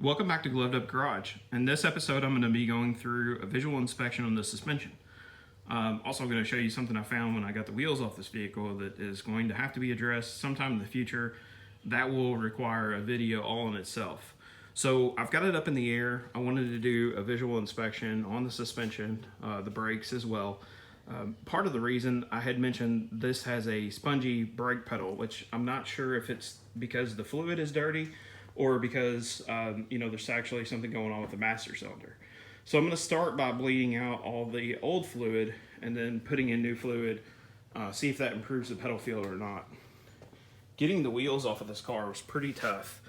Welcome back to Gloved Up Garage. In this episode, I'm going to be going through a visual inspection on the suspension. Also, I'm going to show you something I found when I got the wheels off this vehicle that is going to have to be addressed sometime in the future. That will require a video all in itself. So I've got it up in the air. I wanted to do a visual inspection on the suspension, the brakes as well. Part of the reason I had mentioned this has a spongy brake pedal, which I'm not sure if it's because the fluid is dirty or because there's actually something going on with the master cylinder. So I'm going to start by bleeding out all the old fluid and then putting in new fluid, see if that improves the pedal feel or not. Getting the wheels off of this car was pretty tough.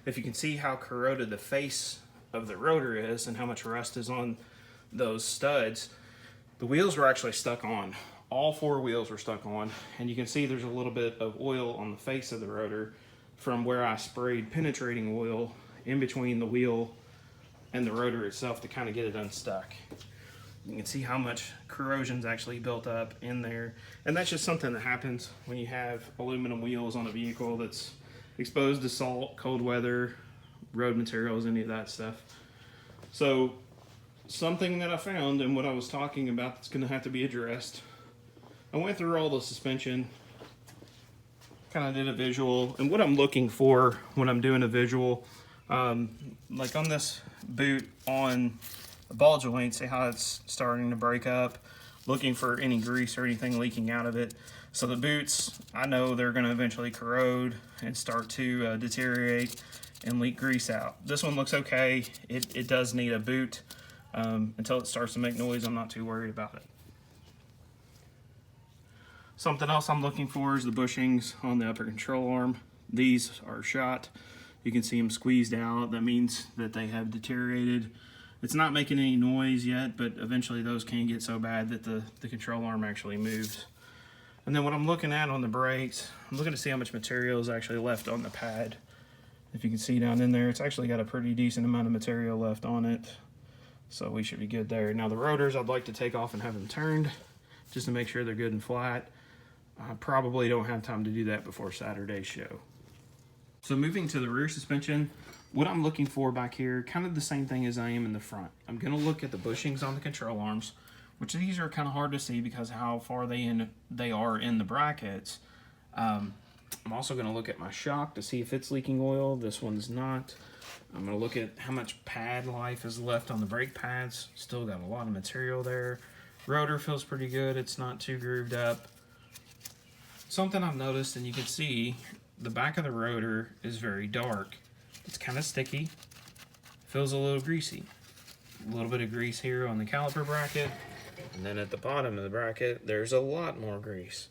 If you can see how corroded the face of the rotor is and how much rust is on those studs, the wheels were actually stuck on. All four wheels were stuck on, and you can see there's a little bit of oil on the face of the rotor from where I sprayed penetrating oil in between the wheel and the rotor itself to kind of get it unstuck. You can see how much corrosion's actually built up in there, and that's just something that happens when you have aluminum wheels on a vehicle that's exposed to salt, cold weather, road materials, any of that stuff. So something that I found and what I was talking about that's going to have to be addressed. I went through all the suspension, kind of did a visual, and what I'm looking for when I'm doing a visual, like on this boot on the ball joint, see how it's starting to break up, looking for any grease or anything leaking out of it. So the boots, I know they're going to eventually corrode and start to deteriorate and leak grease out. This one looks okay. It does need a boot. Until it starts to make noise, I'm not too worried about it. Something else I'm looking for is the bushings on the upper control arm. These are shot. You can see them squeezed out. That means that they have deteriorated. It's not making any noise yet, but eventually those can get so bad that the control arm actually moves. And then what I'm looking at on the brakes, I'm looking to see how much material is actually left on the pad. If you can see down in there, it's actually got a pretty decent amount of material left on it. So we should be good there. Now the rotors I'd like to take off and have them turned just to make sure they're good and flat. I probably don't have time to do that before Saturday's show. So moving to the rear suspension, what I'm looking for back here, kind of the same thing as I am in the front. I'm going to look at the bushings on the control arms, which these are kind of hard to see because how far they are in the brackets. I'm also going to look at my shock to see if it's leaking oil. This one's not. I'm going to look at how much pad life is left on the brake pads. Still got a lot of material there. Rotor feels pretty good. It's not too grooved up. Something I've noticed, and you can see, the back of the rotor is very dark. It's kind of sticky. Feels a little greasy. A little bit of grease here on the caliper bracket. And then at the bottom of the bracket, there's a lot more grease.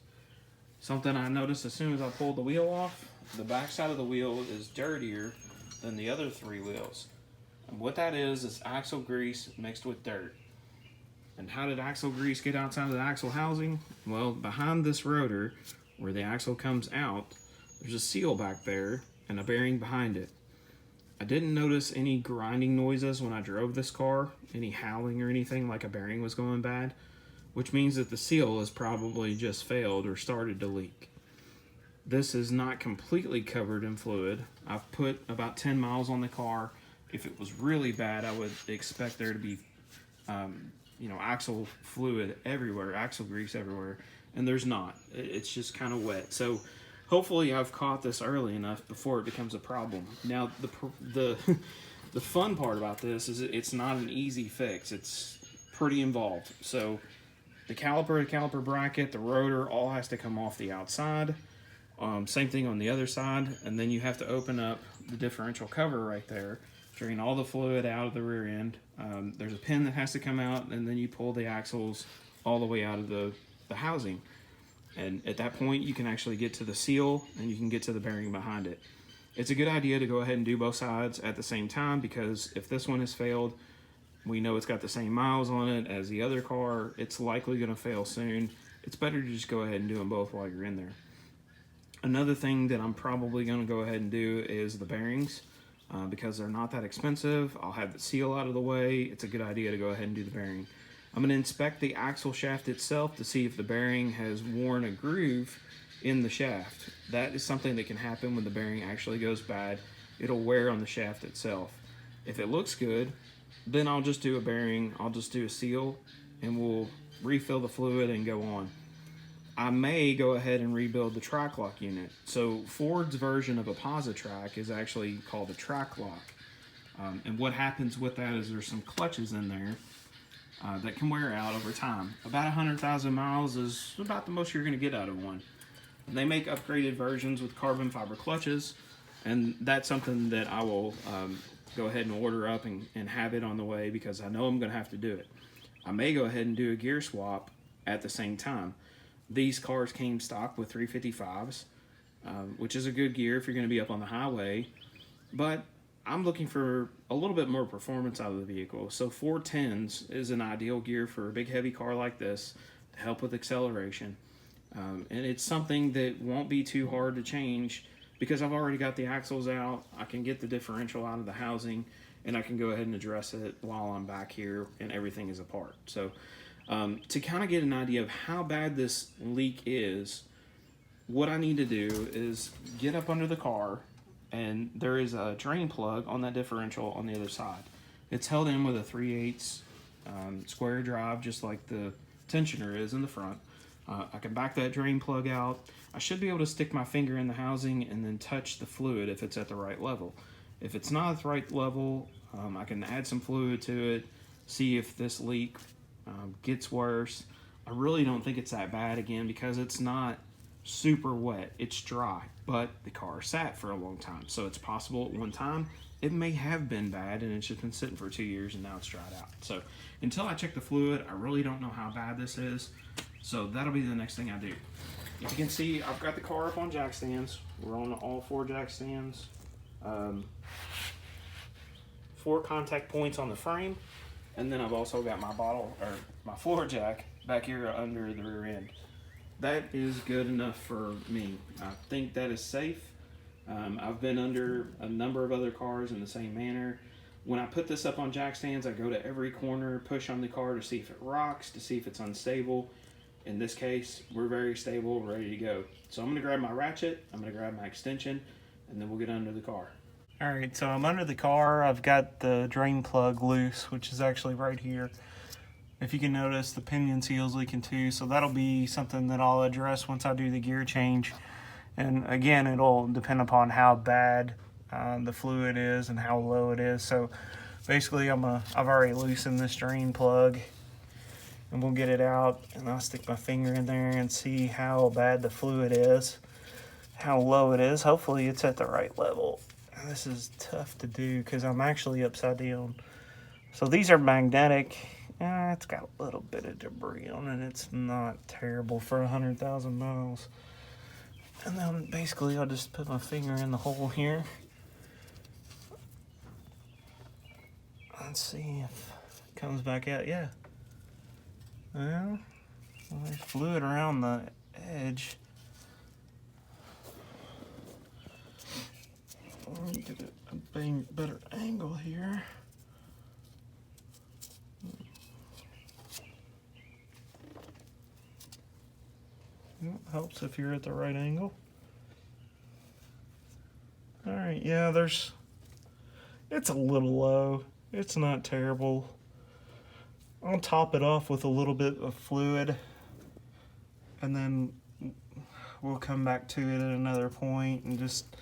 Something I noticed as soon as I pulled the wheel off, the back side of the wheel is dirtier than the other three wheels. And what that is axle grease mixed with dirt. And how did axle grease get outside of the axle housing? Well, behind this rotor, where the axle comes out, there's a seal back there and a bearing behind it. I didn't notice any grinding noises when I drove this car, any howling or anything like a bearing was going bad, which means that the seal has probably just failed or started to leak. This is not completely covered in fluid. I've put about 10 miles on the car. If it was really bad, I would expect there to be, axle fluid everywhere, axle grease everywhere, and there's not. It's just kind of wet. So hopefully I've caught this early enough before it becomes a problem. Now, the fun part about this is it's not an easy fix. It's pretty involved. So the caliper bracket, the rotor, all has to come off the outside. Same thing on the other side, and then you have to open up the differential cover right there, drain all the fluid out of the rear end. There's a pin that has to come out, and then you pull the axles all the way out of the housing. And at that point, you can actually get to the seal, and you can get to the bearing behind it. It's a good idea to go ahead and do both sides at the same time, because if this one has failed, we know it's got the same miles on it as the other car. It's likely going to fail soon. It's better to just go ahead and do them both while you're in there. Another thing that I'm probably going to go ahead and do is the bearings. Because they're not that expensive. I'll have the seal out of the way. It's a good idea to go ahead and do the bearing. I'm going to inspect the axle shaft itself to see if the bearing has worn a groove in the shaft. That is something that can happen when the bearing actually goes bad. It'll wear on the shaft itself. If it looks good, then I'll just do a bearing, I'll just do a seal, and we'll refill the fluid and go on. I may go ahead and rebuild the track lock unit. So Ford's version of a Positrack is actually called a track lock. And what happens with that is there's some clutches in there that can wear out over time. About 100,000 miles is about the most you're going to get out of one. They make upgraded versions with carbon fiber clutches, and that's something that I will go ahead and order up and have it on the way, because I know I'm going to have to do it. I may go ahead and do a gear swap at the same time. These cars came stock with 355s, which is a good gear if you're going to be up on the highway, but I'm looking for a little bit more performance out of the vehicle. So 410s is an ideal gear for a big heavy car like this to help with acceleration. And it's something that won't be too hard to change because I've already got the axles out. I can get the differential out of the housing, and I can go ahead and address it while I'm back here and everything is apart. So to kind of get an idea of how bad this leak is, what I need to do is get up under the car, and there is a drain plug on that differential on the other side. It's held in with a 3/8 square drive, just like the tensioner is in the front. I can back that drain plug out. I should be able to stick my finger in the housing and then touch the fluid if it's at the right level. If it's not at the right level, I can add some fluid to it, see if this leak gets worse. I really don't think it's that bad, again, because it's not super wet. It's dry, but the car sat for a long time. So it's possible at one time it may have been bad and it's just been sitting for 2 years and now it's dried out. So until I check the fluid, I really don't know how bad this is. So that'll be the next thing I do. If you can see, I've got the car up on jack stands. We're on all 4 jack stands. 4 contact points on the frame. And then I've also got my floor jack back here under the rear end. That is good enough for me. I think that is safe. I've been under a number of other cars in the same manner. When I put this up on jack stands, I go to every corner, push on the car to see if it rocks, to see if it's unstable. In this case, we're very stable, ready to go. So I'm gonna grab my ratchet, I'm gonna grab my extension, and then we'll get under the car. All right, so I'm under the car. I've got the drain plug loose, which is actually right here. If you can notice, the pinion seal's leaking too, so that'll be something that I'll address once I do the gear change. And again, it'll depend upon how bad the fluid is and how low it is. So basically, I've already loosened this drain plug, and we'll get it out, and I'll stick my finger in there and see how bad the fluid is, how low it is. Hopefully it's at the right level. This is tough to do because I'm actually upside down. So these are magnetic. It's got a little bit of debris on it. It's not terrible for 100,000 miles. And then basically I'll just put my finger in the hole here. Let's see if it comes back out. Yeah. Well, there's fluid around the edge. Let me get a better angle here. It helps if you're at the right angle. All right, yeah, it's a little low. It's not terrible. I'll top it off with a little bit of fluid, and then we'll come back to it at another point and just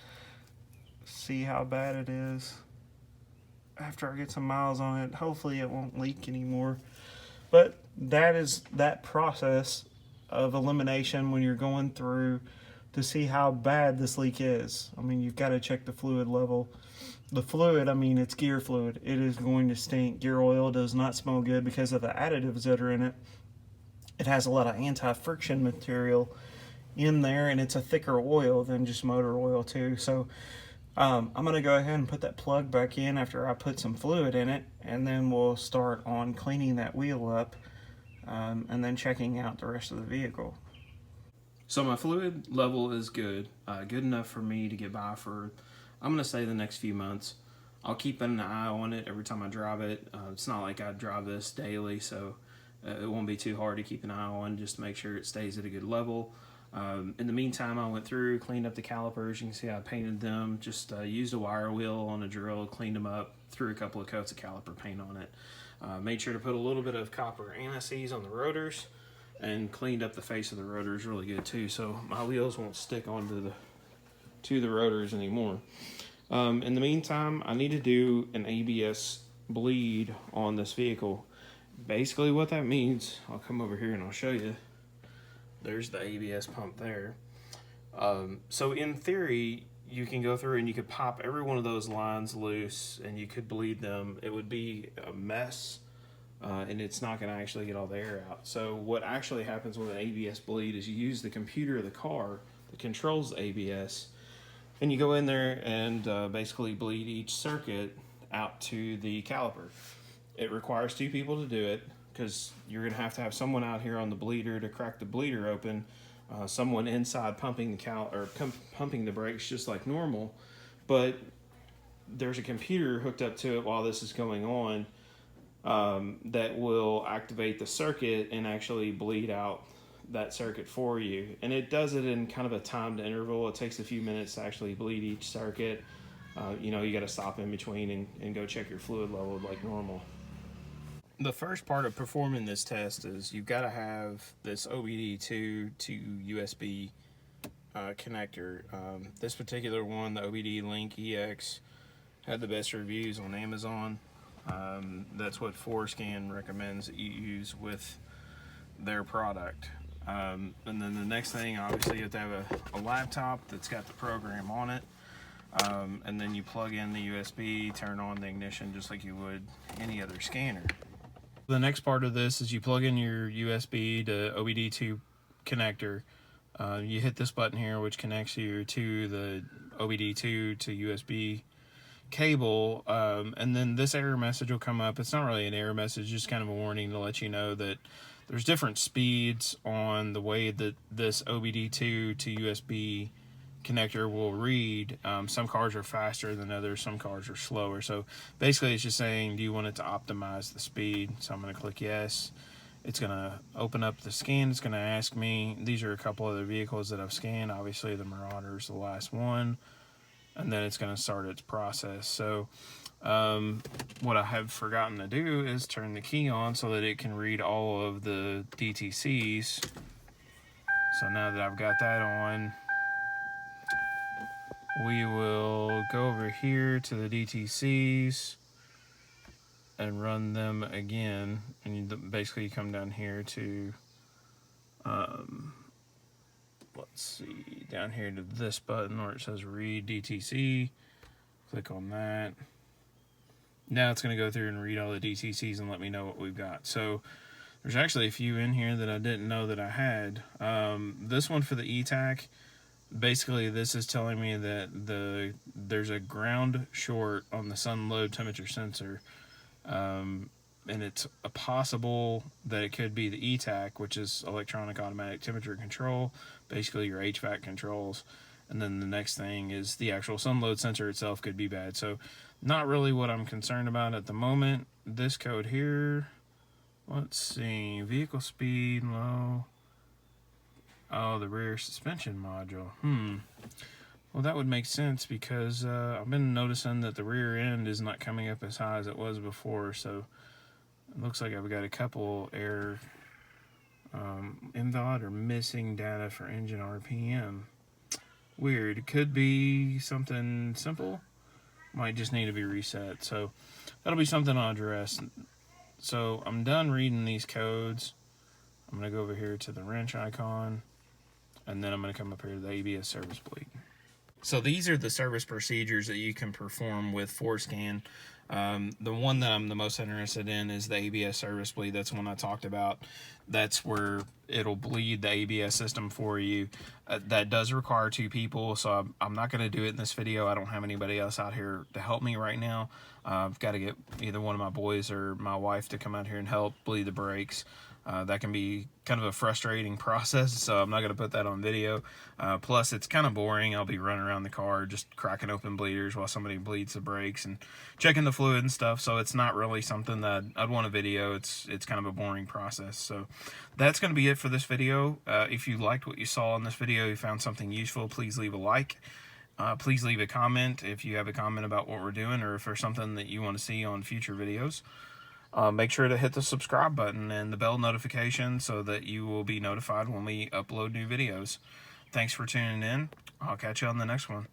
see how bad it is. After I get some miles on it, hopefully it won't leak anymore. But that is that process of elimination when you're going through to see how bad this leak is. I mean, you've got to check the fluid level. The fluid, I mean, it's gear fluid. It is going to stink. Gear oil does not smell good because of the additives that are in it. It has a lot of anti-friction material in there, and it's a thicker oil than just motor oil too. So I'm going to go ahead and put that plug back in after I put some fluid in it, and then we'll start on cleaning that wheel up and then checking out the rest of the vehicle. So my fluid level is good, good enough for me to get by for, I'm going to say, the next few months. I'll keep an eye on it every time I drive it. It's not like I drive this daily, so it won't be too hard to keep an eye on, just to make sure it stays at a good level. In the meantime, I went through, cleaned up the calipers. You can see I painted them, just used a wire wheel on a drill, cleaned them up, threw a couple of coats of caliper paint on it. Made sure to put a little bit of copper anti-seize on the rotors, and cleaned up the face of the rotors really good too, so my wheels won't stick onto the rotors anymore. In the meantime, I need to do an ABS bleed on this vehicle. Basically what that means, I'll come over here and I'll show you. There's the ABS pump there. So in theory, you can go through and you could pop every one of those lines loose and you could bleed them. It would be a mess, and it's not going to actually get all the air out. So what actually happens with an ABS bleed is you use the computer of the car that controls the ABS, and you go in there and basically bleed each circuit out to the caliper. It requires 2 people to do it, because you're going to have someone out here on the bleeder to crack the bleeder open, someone inside pumping pumping the brakes just like normal, but there's a computer hooked up to it while this is going on that will activate the circuit and actually bleed out that circuit for you. And it does it in kind of a timed interval. It takes a few minutes to actually bleed each circuit. You got to stop in between and go check your fluid level like normal. The first part of performing this test is you've got to have this OBD2 to USB connector. This particular one, the OBD Link EX, had the best reviews on Amazon. That's what 4Scan recommends that you use with their product. And then the next thing, obviously, you have to have a laptop that's got the program on it. And then you plug in the USB, turn on the ignition just like you would any other scanner. The next part of this is you plug in your USB to OBD2 connector. You hit this button here, which connects you to the OBD2 to USB cable, and then this error message will come up. It's not really an error message, just kind of a warning to let you know that there's different speeds on the way that this OBD2 to USB connector will read. Some cars are faster than others, some cars are slower. So basically it's just saying, do you want it to optimize the speed? So I'm going to click yes. It's going to open up the scan. It's going to ask me, these are a couple other vehicles that I've scanned. Obviously the Marauder is the last one. And then it's going to start its process. So what I have forgotten to do is turn the key on so that it can read all of the DTCs. So now that I've got that on, we will go over here to the DTCs and run them again. And you basically come down here to, let's see, down here to this button where it says read DTC. Click on that. Now it's going to go through and read all the DTCs and let me know what we've got. So there's actually a few in here that I didn't know that I had. This one for the ETAC, basically this is telling me that there's a ground short on the sun load temperature sensor, and it's possible that it could be the ETAC, which is electronic automatic temperature control, basically your HVAC controls. And then the next thing is the actual sun load sensor itself could be bad. So not really what I'm concerned about at the moment. This code here, let's see, vehicle speed low. Oh, the rear suspension module. Well, that would make sense because I've been noticing that the rear end is not coming up as high as it was before. So it looks like I've got a couple error, invalid or missing data for engine RPM. Weird. It could be something simple. Might just need to be reset. So that'll be something I'll address. So I'm done reading these codes. I'm going to go over here to the wrench icon, and then I'm going to come up here to the ABS service bleed. So these are the service procedures that you can perform with 4Scan. The one that I'm the most interested in is the ABS service bleed. That's the one I talked about. That's where it'll bleed the ABS system for you. That does require 2 people, so I'm not going to do it in this video. I don't have anybody else out here to help me right now. I've got to get either one of my boys or my wife to come out here and help bleed the brakes. That can be kind of a frustrating process, so I'm not going to put that on video. Plus, it's kind of boring. I'll be running around the car just cracking open bleeders while somebody bleeds the brakes and checking the fluid and stuff, so it's not really something that I'd want to video. It's kind of a boring process. So that's going to be it for this video. If you liked what you saw in this video, you found something useful, please leave a like. Please leave a comment if you have a comment about what we're doing, or if there's something that you want to see on future videos. Make sure to hit the subscribe button and the bell notification so that you will be notified when we upload new videos. Thanks for tuning in. I'll catch you on the next one.